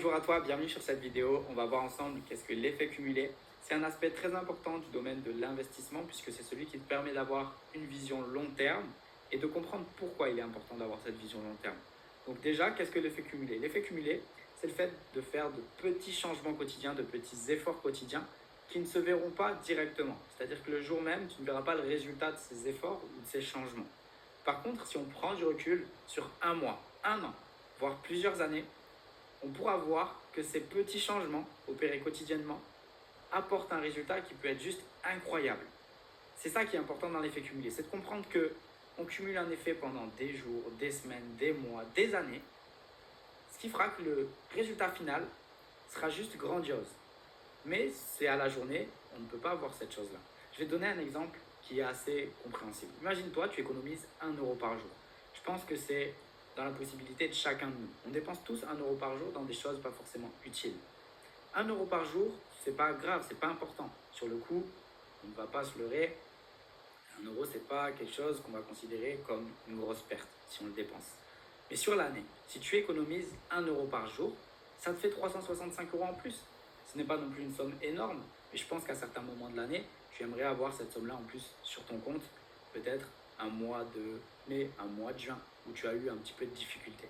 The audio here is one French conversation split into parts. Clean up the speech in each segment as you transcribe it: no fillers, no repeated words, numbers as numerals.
Bonjour à toi, bienvenue sur cette vidéo. On va voir ensemble qu'est-ce que l'effet cumulé. C'est un aspect très important du domaine de l'investissement puisque c'est celui qui te permet d'avoir une vision long terme et de comprendre pourquoi il est important d'avoir cette vision long terme. Donc déjà, qu'est-ce que l'effet cumulé? L'effet cumulé, c'est le fait de faire de petits changements quotidiens, de petits efforts quotidiens qui ne se verront pas directement. C'est-à-dire que le jour même, tu ne verras pas le résultat de ces efforts ou de ces changements. Par contre, si on prend du recul sur un mois, un an, voire plusieurs années, on pourra voir que ces petits changements opérés quotidiennement apportent un résultat qui peut être juste incroyable. C'est ça qui est important dans l'effet cumulé, c'est de comprendre qu'on cumule un effet pendant des jours, des semaines, des mois, des années, ce qui fera que le résultat final sera juste grandiose. Mais c'est à la journée, on ne peut pas voir cette chose-là. Je vais te donner un exemple qui est assez compréhensible. Imagine-toi, tu économises 1 € par jour. Je pense que c'est dans la possibilité de chacun de nous. On dépense tous 1 € par jour dans des choses pas forcément utiles. 1 € par jour, c'est pas grave, c'est pas important. Sur le coup, on ne va pas se leurrer. 1 €, c'est pas quelque chose qu'on va considérer comme une grosse perte si on le dépense. Mais sur l'année, si tu économises 1 € par jour, ça te fait 365 € en plus. Ce n'est pas non plus une somme énorme, mais je pense qu'à certains moments de l'année, tu aimerais avoir cette somme-là en plus sur ton compte, peut-être un mois de mai, un mois de juin, où tu as eu un petit peu de difficulté.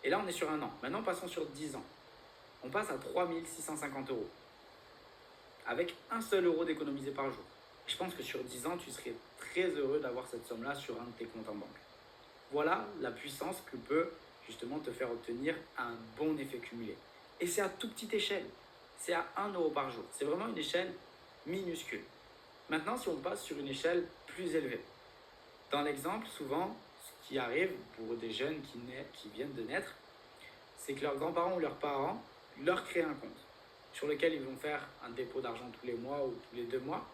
Et là, on est sur un an. Maintenant, passons sur 10 ans. On passe à 3 650 €, avec un seul euro d'économisé par jour. Je pense que sur 10 ans, tu serais très heureux d'avoir cette somme-là sur un de tes comptes en banque. Voilà la puissance que peut justement te faire obtenir un bon effet cumulé. Et c'est à toute petite échelle. C'est à 1 € par jour. C'est vraiment une échelle minuscule. Maintenant, si on passe sur une échelle plus élevée. Dans l'exemple, souvent, ce qui arrive pour des jeunes qui viennent de naître, c'est que leurs grands-parents ou leurs parents leur créent un compte sur lequel ils vont faire un dépôt d'argent tous les mois ou tous les 2 mois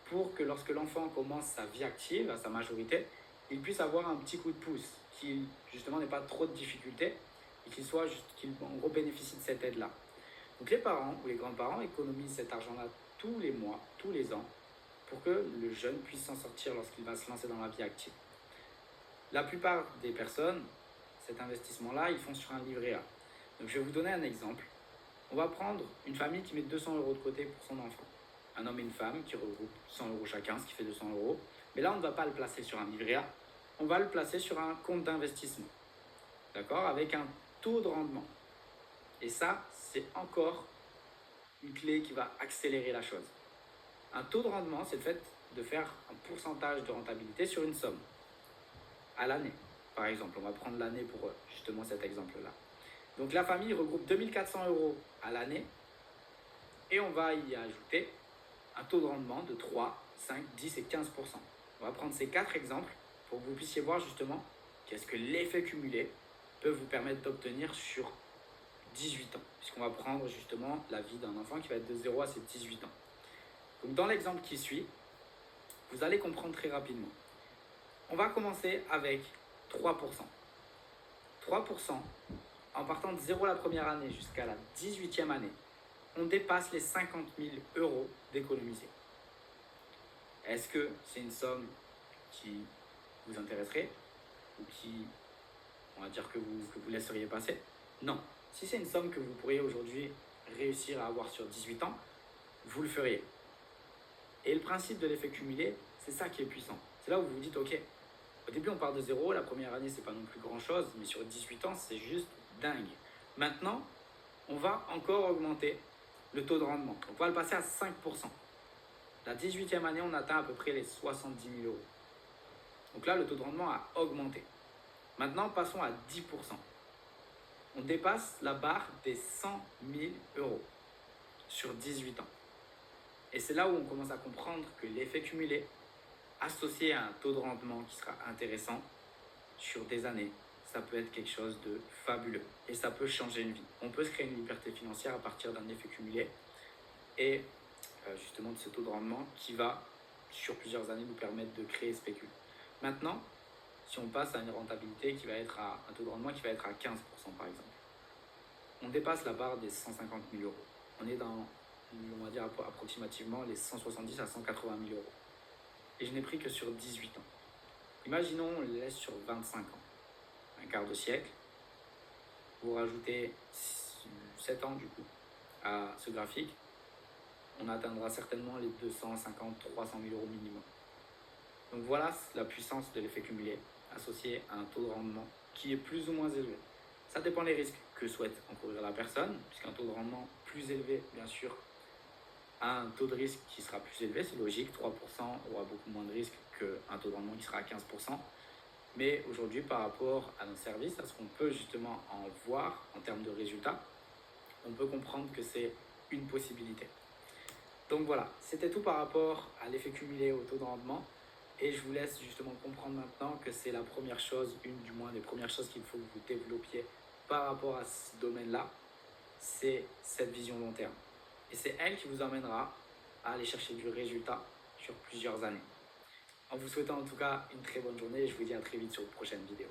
pour que lorsque l'enfant commence sa vie active, à sa majorité, il puisse avoir un petit coup de pouce, qu'il justement n'ait pas trop de difficultés et qu'il en gros bénéficie de cette aide-là. Donc les parents ou les grands-parents économisent cet argent-là tous les mois, tous les ans, pour que le jeune puisse s'en sortir lorsqu'il va se lancer dans la vie active. La plupart des personnes, cet investissement-là, ils font sur un livret A. Donc je vais vous donner un exemple. On va prendre une famille qui met 200 € de côté pour son enfant. Un homme et une femme qui regroupent 100 € chacun, ce qui fait 200 €. Mais là, on ne va pas le placer sur un livret A, on va le placer sur un compte d'investissement. D'accord? Avec un taux de rendement. Et ça, c'est encore une clé qui va accélérer la chose. Un taux de rendement, c'est le fait de faire un pourcentage de rentabilité sur une somme à l'année. Par exemple, on va prendre l'année pour justement cet exemple-là. Donc la famille regroupe 2400 € à l'année et on va y ajouter un taux de rendement de 3, 5, 10 et 15%. On va prendre ces 4 exemples pour que vous puissiez voir justement qu'est-ce que l'effet cumulé peut vous permettre d'obtenir sur 18 ans, puisqu'on va prendre justement la vie d'un enfant qui va être de 0 à ses 18 ans. Donc dans l'exemple qui suit, vous allez comprendre très rapidement. On va commencer avec 3%. 3%, en partant de 0 la première année jusqu'à la 18e année, on dépasse les 50 000 € d'économiser. Est-ce que c'est une somme qui vous intéresserait ou qui, on va dire, que vous laisseriez passer? Non. Si c'est une somme que vous pourriez aujourd'hui réussir à avoir sur 18 ans, vous le feriez. Et le principe de l'effet cumulé, c'est ça qui est puissant. C'est là où vous vous dites, ok, au début on part de 0, la première année c'est pas non plus grand chose, mais sur 18 ans c'est juste dingue. Maintenant, on va encore augmenter le taux de rendement. On va le passer à 5%. La 18e année, on atteint à peu près les 70 000 €. Donc là, le taux de rendement a augmenté. Maintenant, passons à 10%. On dépasse la barre des 100 000 € sur 18 ans. Et c'est là où on commence à comprendre que l'effet cumulé, associé à un taux de rendement qui sera intéressant sur des années, ça peut être quelque chose de fabuleux. Et ça peut changer une vie. On peut se créer une liberté financière à partir d'un effet cumulé et justement de ce taux de rendement qui va, sur plusieurs années, nous permettre de créer et spéculer. Maintenant, si on passe à une rentabilité qui va être à un taux de rendement qui va être à 15% par exemple, on dépasse la barre des 150 000 €. On est dans, on va dire approximativement les 170 à 180 000 €. Et je n'ai pris que sur 18 ans. Imaginons, on le laisse sur 25 ans, un quart de siècle. Vous rajoutez 7 ans du coup à ce graphique, on atteindra certainement les 250 300 000 euros minimum. Donc voilà la puissance de l'effet cumulé associé à un taux de rendement qui est plus ou moins élevé. Ça dépend des risques que souhaite encourir la personne, puisqu'un taux de rendement plus élevé, bien sûr, a un taux de risque qui sera plus élevé, c'est logique, 3% aura beaucoup moins de risque qu'un taux de rendement qui sera à 15%. Mais aujourd'hui, par rapport à nos services, à ce qu'on peut justement en voir en termes de résultats, on peut comprendre que c'est une possibilité. Donc voilà, c'était tout par rapport à l'effet cumulé au taux de rendement. Et je vous laisse justement comprendre maintenant que c'est la première chose, une du moins des premières choses qu'il faut que vous développiez par rapport à ce domaine-là, c'est cette vision long terme. Et c'est elle qui vous emmènera à aller chercher du résultat sur plusieurs années. En vous souhaitant en tout cas une très bonne journée et je vous dis à très vite sur une prochaine vidéo.